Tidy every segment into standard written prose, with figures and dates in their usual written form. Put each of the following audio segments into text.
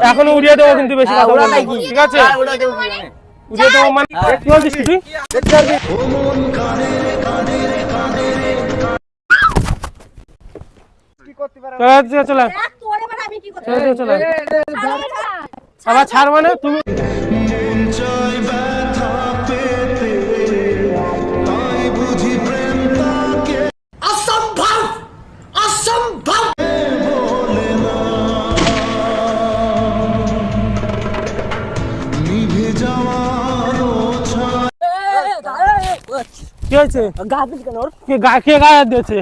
এখনো উড়িয়ে দেবো কিন্তু বেশি কথা বলবি না, ঠিক আছে? উড়িয়ে দেবো মানে কি বলছিস তুই? চলে আবার ছাড় মানে তুমি কি হয়েছে? কে গায়ে দিয়েছে?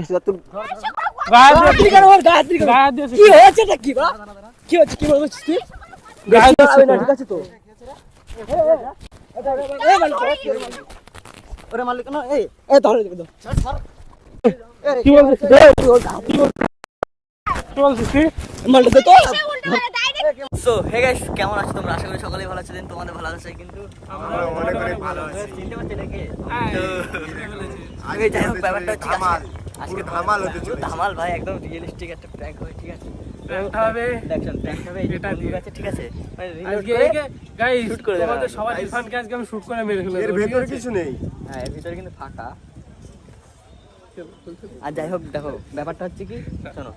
সো হে গাইস, কেমন আছো তোমরা? আশা করি সকলেই ভালো আছো। তোমাদের ভালো আছে কিন্তু আমরা অনেক ভালো আছি। চিনতে পারছো নাকি? আগে যাই হোক, ব্যাপারটা হচ্ছে আজকে ধামাল হতে চলেছে। ধামাল ভাই, একদম রিয়েলিস্টিক একটা প্র্যাঙ্ক হবে, ঠিক আছে? প্র্যাঙ্ক হবে, দেখুন প্র্যাঙ্ক হবে এটা ঠিক আছে, ঠিক আছে? আজকে গাইস শুট করে দেব আমাদের সবার ইরফানকে আজকে আমি শুট করে মেরে ফেলবো। এর ভিতরে কিছু নেই। হ্যাঁ, এর ভিতরে কিন্তু ফাঁকা। আর যাই হোক, দেখো ব্যাপারটা হচ্ছে কি, শোনো,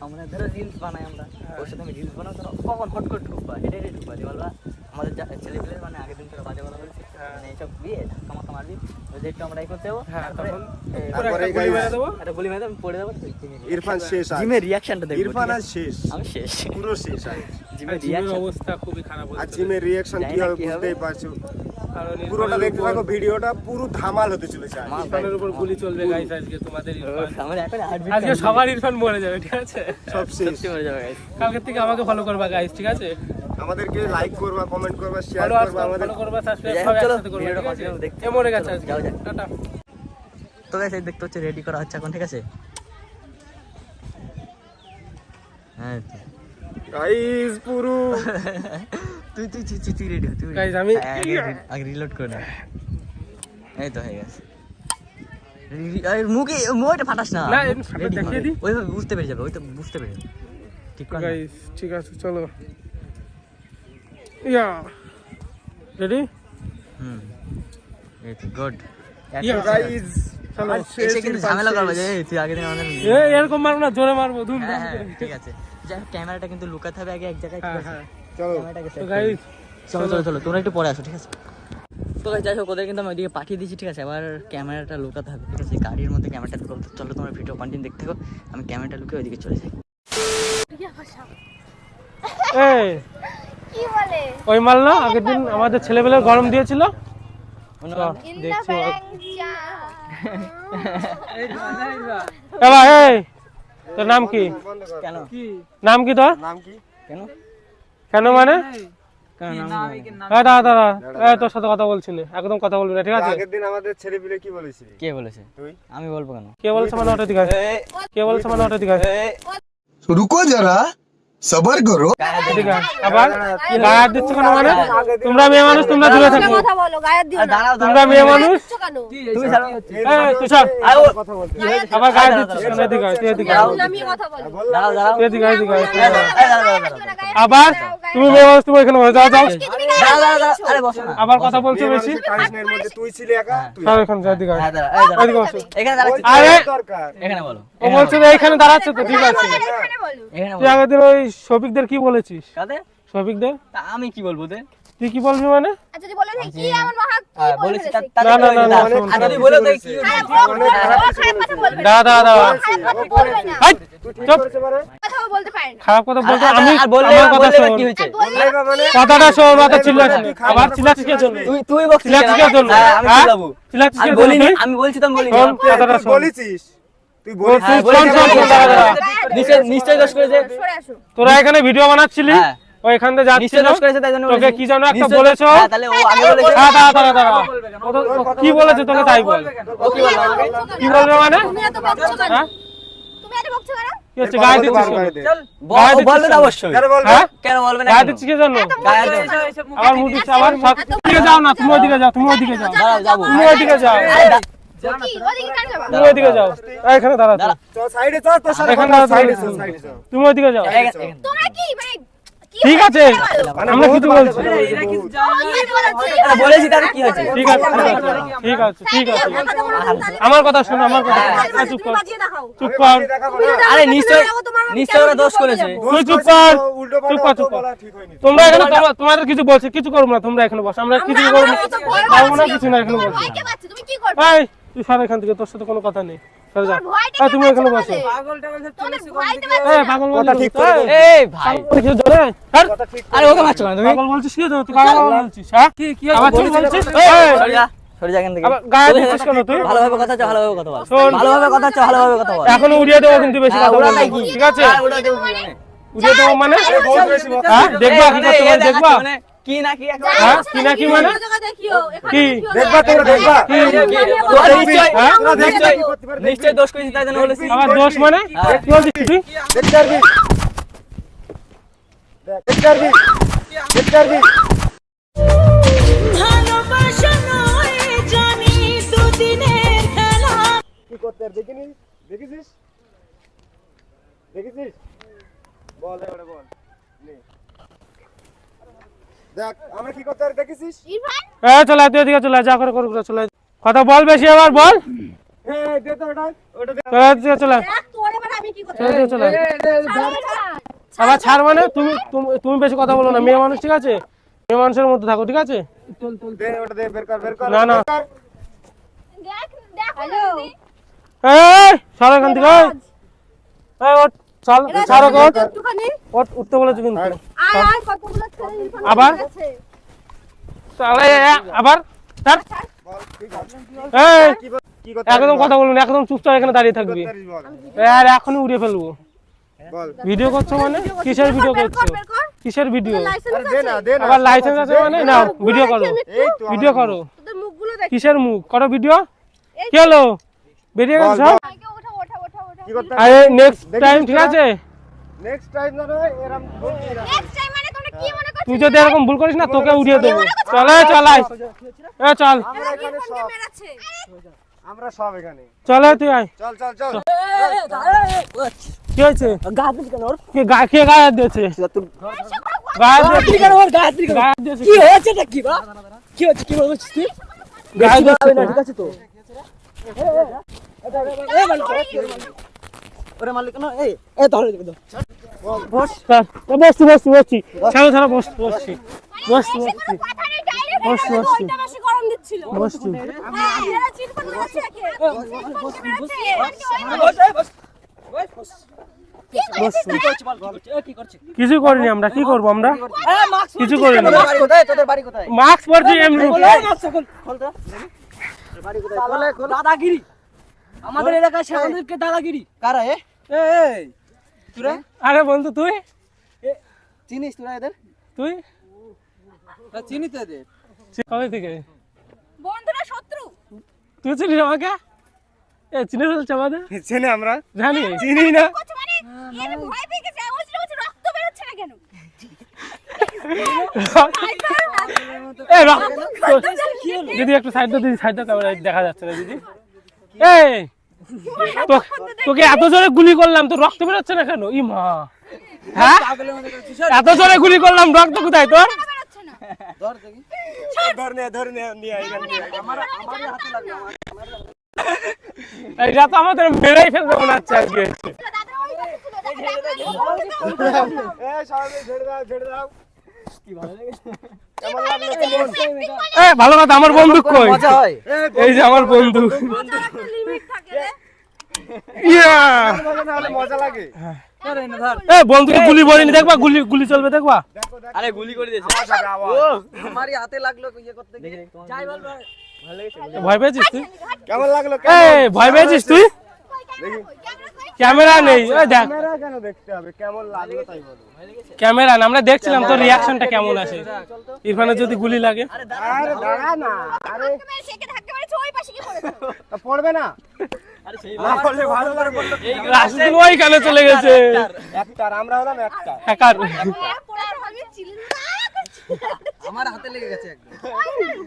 আমরা ধরো রিলস বানাই, আমরা ওর সাথে আমি রিলস বানাবো, ধরো কখন হট করে ঢুকবা, হেঁটে ঢুকবা, যে বলবা আমাদের ছেলেপেলে মানে আগের দিন ধরে বাজে বলা বলেছে, মানে এইসব দিয়ে ধাক্কা মাথা মারবি, ওই যে একটু আমরা এই করতে যাবো, তারপরে একটা গুলি মেরে পড়ে যাবো। ইরফান শেষ, জিমের রিয়াকশনটা দেখবো। ইরফান আর শেষ, আমি শেষ, পুরো শেষ। জিমের অবস্থা খুবই খারাপ হচ্ছে। আর জিমের রিয়াকশন কি হবে বুঝতেই পারছো, পুরোটা দেখতে থাকো, ভিডিওটা পুরো ধামাল হতে চলেছে। ইরফানের উপর গুলি চলবে গাইস আজকে, তোমাদের ইরফান আজকে সবার ইরফান মরে যাবে, ঠিক আছে? সব শেষ মরে যাবে গাইস। কালকে থেকে আমাকে ফলো করবা গাইস, ঠিক আছে? আমাদেরকে লাইক করবা, কমেন্ট করবা, শেয়ার করবা, আমাদের ফলো করবা, সাবস্ক্রাইব সব একসাথে করবা, ঠিক আছে? দেখতে মরে গেছে আজকে। টাটা। তো গাইস এই দেখতে হচ্ছে রেডি করা হচ্ছে এখন, ঠিক আছে? হ্যাঁ গাইস পুরো তুই রেডি হ, তুই গাইস আমি আগে রিলোড করে না। এই তো হয়ে গেছে। এই মুখে মোটা ফাটাস না, না এই ফাটা দেখিয়ে দি, ওইভাবে বুঝতে পেরে যাবে, ওই তো বুঝতে পেরে যাবে, ঠিক আছে গাইস? ঠিক আছে, চলো। ইয়া রেডি? এই তো গুড। ইয়া গাইস চলো, এসে কিন্তু ঝামেলা করবে যে তুই আগে দিন আমাদের এরকম মারো না, জোরে মারবো, ধুম ধুম করে। ঠিক আছে, যাই ক্যামেরাটা কিন্তু লুকাতে হবে আগে এক জায়গায়, ঠিক আছে? চলো ক্যামেরাটাকে তো গাইস, চলো তোমরা একটু পরে আসো, ঠিক আছে? তো গাইস যাই হোক, ওদের কিন্তু আমি ওইদিকে পাঠিয়ে দিয়েছি, ঠিক আছে? এবার ক্যামেরাটা লুকাতে হবে, ঠিক আছে? গাড়ির মধ্যে ক্যামেরাটা লুকাতে। চলো তোমরা ভিডিও কন্টিনিউ দেখতে থাকো, আমি ক্যামেরাটা লুকিয়ে ওইদিকে চলে যাই। এই কি বলে ওই মাল না আগের দিন আমাদের ছেলেবেলে গরম দিয়েছিল, দেখছি। এবার এই তোর নাম কি? কেন নাম কি তোর? নাম কি? কেন কেন মানে তোর সাথে কথা বলছি না, একদম কথা বলবি না, ঠিক আছে? আগের দিন আমাদের ছেলেপিলে কি বলেছিস? কে বলেছে? তুই। আমি বলবো কেন? কে বলছে মানে ওটা দিকে? কে বলছে মানে ওটা দিকে? रुको जरा सबर करो। আবার গায়ে দিচ্ছ কেন মানে? তোমরা মেয়ে মানুষ, তোমরা দূরে থাকো। কথা বলো, গায়ে দিও না। তোমরা মেয়ে মানুষ, তুমি ছাড়ো। এই তুই সব কথা বলছিস, আবার গায়ে দিচ্ছিস কেন? এদিকে আয়, তুই এদিকে আয়। আমি কথা বলবো। দাঁড়াও এদিকে আয়, এদিকে আয়। আবার তুমি মেয়ে মানুষ, তুমি এখানে বসে যাও, যাও। আরে বসো না। আবার কথা বলছো বেশি। কারিশনের মধ্যে তুই ছিলি একা, তুই সব এখানে যা, এদিকে আয়। এদিকে বসো। এখানে দাঁড়াচ্ছি। আরে এখানে বলো। ও বলছে যে এইখানে দাঁড়াচ্ছে তো, ঠিক আছে? এখানে বলো। এখানে তুই আগের দিন ওই শফিকদের কি বলেছিস? কাদের? শফিকদের আমি কি বলবো তে? তুই কি বলবি মানে? আচ্ছা যদি বলে কি এমন মহা কি বলেছি বলেছে? না না না না, আরে তুই বলে দে কি খারাপ কথা বলবে। দাদা বলবে না। হাই চুপ, কথাও বলতে পারে না। খারাপ কথা বলতে আমি আর বললে আমার কথা শোন, কি হয়েছে? কথাটা শোন, কথা চিল্লাছিস আবার, চিল্লাছিস কে জন্য? তুই বলছিস চিল্লাছিস কে জন্য? আমি চিল্লাবো? চিল্লাছিস কে বলিনি, জন্য? আমি বলছি তো বলিনি। শোন কথাটা শোন, বলেছিস, তুই বলছিস বলেছিস, শোন শোন শোন, দাদা নিশ্চয় দোষ করেছে। সরে আসো। তোরা এখানে ভিডিও বানাচ্ছিলি, ও এখান থেকে যাচ্ছিল, নিশ্চয় দোষ করেছে, তাই জন্য তোকে কি জানো একটা বলেছো? তাহলে ও আগে বলেছে। দাঁড়া দাঁড়া, কি বলেছে তোকে তাই বল। ও কি বলবে আমাকে? কি বলবে মানে? তুমি এত বকছো কেন? হ্যাঁ তুমি এত বকছো কেন? কি হচ্ছে গায়ে দিচ্ছিস? চল গায়ে বলবে না অবশ্যই। হ্যাঁ কেন বলবে না? গায়ে দিচ্ছিস কে জন্য? গায়ে দে। আবার মুখ দিচ্ছিস, আবার দিকে যাও না, তুমি ওদিকে যাও, তুমি ওদিকে যাও, দাঁড়াও যাবো। তুমি ওদিকে যাও। কি ওদিকে কার যাবা তুমি ওইদিকে যাও এখানে দাঁড়াও দাঁড়া। চল সাইডে চল তোর সাথে এখানে কথা, দাঁড়াও, সাইডে তুমি। চল সাইডে চল তুমি ওইদিকে যাও তোমরা কি মানে কি ঠিক আছে মানে আমরা বহুত কিছু বাজে বলছি কথা বলছে, আরে বলেছি তাহলে কি হয়েছে? ঠিক আছে ঠিক আছে ঠিক আছে আমার কথা শোনো আমার কথা চুপ কর চুপ কর দেখাবো না। আরে নিশ্চয় ওরা দোষ করেছে। তুই চুপ কর উল্টো চুপ কর চুপ কর বলা ঠিক হয়নি। তোমরা এখানে তোমাদের কিছু বলছে কিছু করবো না তোমরা এখানে বসো আমরা কিছু করবো না পারবো না কিছু না এখানে বসো ভয় কে পাচ্ছে তুমি কি করবে এই তুই সর এখান থেকে তোর সাথে কোনো কথা নেই সরে যা ভয়টা তুমি এখানে বসো তোমাদের ভয়টা এই পাগল কথা বলছিস ঠিক করে বল। এই ভাই, পাগল কিছু জানে হ্যাঁ কথা ঠিক আরে ওকে মারছো না তুমি? পাগল বলছিস কি তুই পাগল বলছিস হ্যাঁ কি আবার তুই বলছিস সরে যা, সরে যা এখান থেকে। আবার গায়ে দিচ্ছিস কেন তুই ভালোভাবে কথা হচ্ছে, ভালোভাবে কথা বল। শোন। ভালোভাবে কথা হচ্ছে, ভালোভাবে কথা বল। এখনো উড়িয়ে দেবো কিন্তু বেশি হ্যাঁ, কথা ওরা বলবি তাই কি? ঠিক আছে হ্যাঁ, ওরা দেবো কি মানে? উড়িয়ে দেবো মানে বহুত বেশি কথা। হ্যাঁ দেখবা কি করতে এ পারে দেখাচ্ছে দেখবা মানে কি না কি একটা- হ্যাঁ কি না কি মানে দেখিও কি? দেখবা তোরা দেখবা কি তোরা নিশ্চয়ই- হ্যাঁ? তোরা দেখবি নিশ্চয়ই- কি করতে পারবি? নিশ্চয়ই দোষ করেছিস তাই জন্য বলেছি। আবার দোষ মানে কি বলছিস তুই দেখতে পারবি দেখতে পারবি দেখতে পারবি কি করতে পারবি দেখিনি দেখেছিস দেখেছিস বল এবারে বল নে। দেখ আমরা কি করতে পারি দেখেছিস ইরফান চলে আয়, তুই এদিকে চলে আয়, যা করে করুক চলে আয়। কথা বল বেশি আবার বল এই দে তো ওটা দে। চলে আয়, এদিকে চলে আয়, দেখ তোরে মানে আমি কি করতে চলে আয়, চলে আয়। ছাড়। আবার ছাড় মানে তুমি বেশি কথা বলো না মেয়ে মানুষ ঠিক আছে মেয়ে মানুষের মধ্যে থাকো ঠিক আছে দে ওটা দে বের কর না, না। বের কর। দেখ দেখ হ্যালো এই সর এখান থেকে এই ওঠ চল ছাড়ো ওঠ একটুখানি ওঠ উঠতে বলেছি কিন্তু আর আয় আয় কতগুলো ছেলে ইরফান আবার? আছে। চলে আবার ছাড়। বল ঠিক আছে এই কি করতে একদম কথা বলবি না একদম চুপচাপ এখানে দাঁড়িয়ে থাকবি পারিস বল আর এখনই উড়িয়ে ফেলবো বল ভিডিও করছো মানে কিসের ভিডিও বের করছো কর, বের কর। কিসের ভিডিও লাইসেন্স আরে দে না আছে? দে না আবার লাইসেন্স আছে মানে নাও ভিডিও করো এই তো ভিডিও করো তোদের মুখগুলো দেখ কিসের মুখ করো ভিডিও কি হলো বেরিয়ে গেল সব আগে ওঠা ওঠা ওঠা ওঠা কি করতে আরে নেক্সট টাইম ঠিক আছে নেক্সট টাইম না এরকম বলবি না নেক্সট টাইম মানে তোমরা কি মনে করছো তুই যদি এরকম ভুল করিস না তোকে উড়িয়ে দেবো চলে চলাই চল আমরা এখানে ইরফানকে সব মেরেছে আমরা সব এখানে চলে তুই আয় চল চল চল কি হয়েছে গা হাত দিস কেন ওর? কে গায়ে হাত দিয়েছে গায়ে হাত দিয়েছে কেন ওর গা হাত দিস কেন? গায়ে হাত দিয়েছে কি হয়েছে এটা কি বা? কি হচ্ছে কি বলছিস তুই? গায়ে হাত দিয়েছে ঠিক আছে তো? ওরে মালিক কেন? এই ধরে দেবে তো। বসছি ছাড়ো বসছি বসছি কথা নেই ডাইরেক্ট বসছি। ওইটা বেশি গরম দিচ্ছিল বসছি হ্যাঁ এরা চিরপন মেরেছে একে কিছু করিনি আমরা কি করবো আমরা কিছু তোদের করিনি বাড়ি কোথায়? তোদের বাড়ি কোথায়? মাস্ক পরছি এমনি খোল তো। দাদাগিরি আমাদের এলাকায় সাগরদেবকে দাদাগিরি কারা এ? এই তোরা আরে বন্ধু তুই চিনিস তোরা এদের? তুই চিনি তো এদের। কবে থেকে বন্ধুরা শত্রু তুই চিনিস আমাকে চিনে ফেলছে আমাদের চেনে আমরা জানি চিনি না কত মানে এর ভয় পেয়ে গেছে বলছিল রক্ত বের হচ্ছে না কেন দিদি একটু সাইড দিদি সাইড ক্যামেরা দেখা যাচ্ছে না দিদি এই তোকে এত জোরে গুলি করলাম তো রক্ত বেরোচ্ছে না কেন ই মা হ্যাঁ এত জোরে গুলি করলাম রক্ত কোথায় তোর বের হচ্ছে না ধর নে নিয়ে আই আমারই হাতে লাগবে আমার। এটা তো আমাদের মেরেই ফেলবে মনে হচ্ছে আর কি দাদা ওই পাশে ছিল এ সবাই ছেড়ে দাও কি ভালো লেগেছে? কেমন লাগলো কেমন ভালো কথা আমার বন্ধু কই মজা হয়। এই যে আমার বন্ধু লিমিট থাকে রে ইয়া মজা লাগে বন্ধুকে গুলি বলিনি দেখবা গুলি চলবে দেখবা আরে গুলি করে দিয়েছে। আওয়াজ হবে আওয়াজ আমারই হাতে লাগলো ইয়ে করতে গিয়ে। যাই বল ভাই। ভালো লেগেছে? ভয় পেয়েছিস তুই কেমন লাগলো ভয় পেয়েছিস তুই ক্যামেরা নেই ওই দেখ ক্যামেরা কেন দেখতে হবে কেমন লাগলো তাই বলো ক্যামেরা না আমরা দেখছিলাম তোর রিয়াকশনটা কেমন আসে ইরফানের যদি গুলি লাগে আরে দাঁড়া না আরে সেকে ধাক্কা মেরেছে ওই পাশে কি পড়েছে তা পড়বে না আরে সেই না পড়লে ভালো করে পড়লো রাশিদুল ওইখানে চলে গেছে একটা আমরা হলাম একটা হ্যাকার পড়ার ভাবে চিল্লা আমার হাতে লেগে গেছে একদম।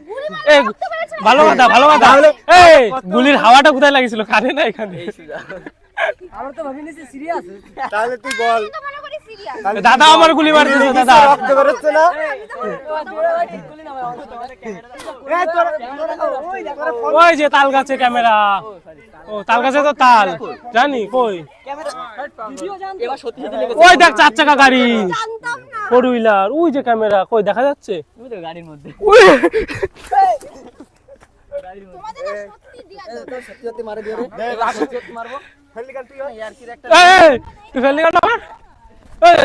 গুলি এ, মারলে রক্ত বেরোচ্ছে না। ভালো কথা ভালো কথা এই গুলির হাওয়াটা কোথায় লাগিয়েছিল কানে না এখানে তাহলে তুই বল তো মনে করি serious। দাদা আমার গুলি মারতেছে দাদা রক্ত বেরোচ্ছে না এই তোর ওই যে তাল গাছে ক্যামেরা ও তাল গাছে তো তাল জানি কই এবার সত্যি সত্যি লেগেছে। ওই দেখ 4 চাকা গাড়ি জানতাম না। ফোর হুইলার ওই যে ক্যামেরা কই দেখা যাচ্ছে তুমি তো গাড়ির মধ্যে। ওই তোমাদের না সত্যি দিয়া দাও। সত্যি সত্যি মারে দিও রে। সত্যি সত্যি মারবো। ফেললি কেন তুই ইয়ার কি একটা এই তুই ফেললি কেন আমার এই,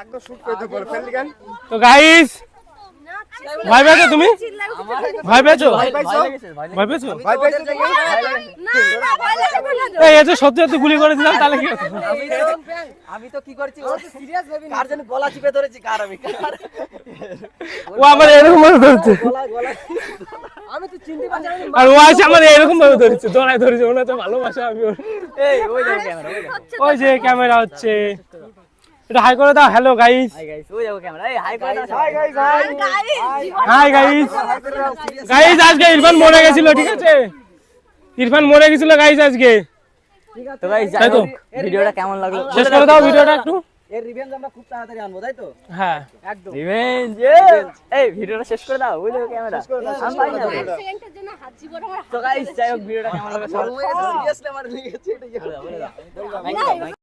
একদম শুট করতে বল ফেললি কেন তো গাইস না, ভয় পেয়েছো তুমি চিল্লাই উঠছে। ভয় পেয়েছো ভয় লেগেছে, ভয় পেয়েছো ভয় পাইছিস না, না, ভয় লাগে বলে দাও। এই যে সত্যি সত্যি গুলি করে দিলাম তাহলে কি হতো? আমি তো কি করছি ও তো সিরিয়াস ভাবে কার যেন গলা চিপে ধরেছি কার আমি কার ও আমার এরকম ভাবে ধরছে গলা গলা আমি তো চিনতে পারছি না। আর ও আসে আমার এরকম ভাবে ধরছে দৌড়ায় ধরেছে ওনা তো ভালোবাসা আমি ওর। এই ওই দেখো ক্যামেরা ওই দেখো। ওই যে ক্যামেরা হচ্ছে এটা হাই করে দাও হ্যালো গাইস হাই গাইস ওই দেখো ক্যামেরা এই হাই করে দাও হাই গাইস আর গাইস, জীবন হাই গাইস গাইস আজকে ইরফান মরে গেছিল ঠিক আছে ইরফান মরে গেছিল গাইস আজকে তো গাইস তাই তো? ভিডিওটা কেমন লাগলো শেষ করে দাও ভিডিওটা একটু এর রিভেঞ্জ আমরা খুব তাড়াতাড়ি আনবো তাই তো হ্যাঁ একদম রিভেঞ্জ এই ভিডিওটা শেষ করে দাও ওই দেখো ক্যামেরা আমি পাই না এক সেকেন্ডের জন্য হাত জীবন আমার তো গাইস যাই হোক ভিডিওটা কেমন লাগলো সিরিয়াসলি আমার লেগেছে এটা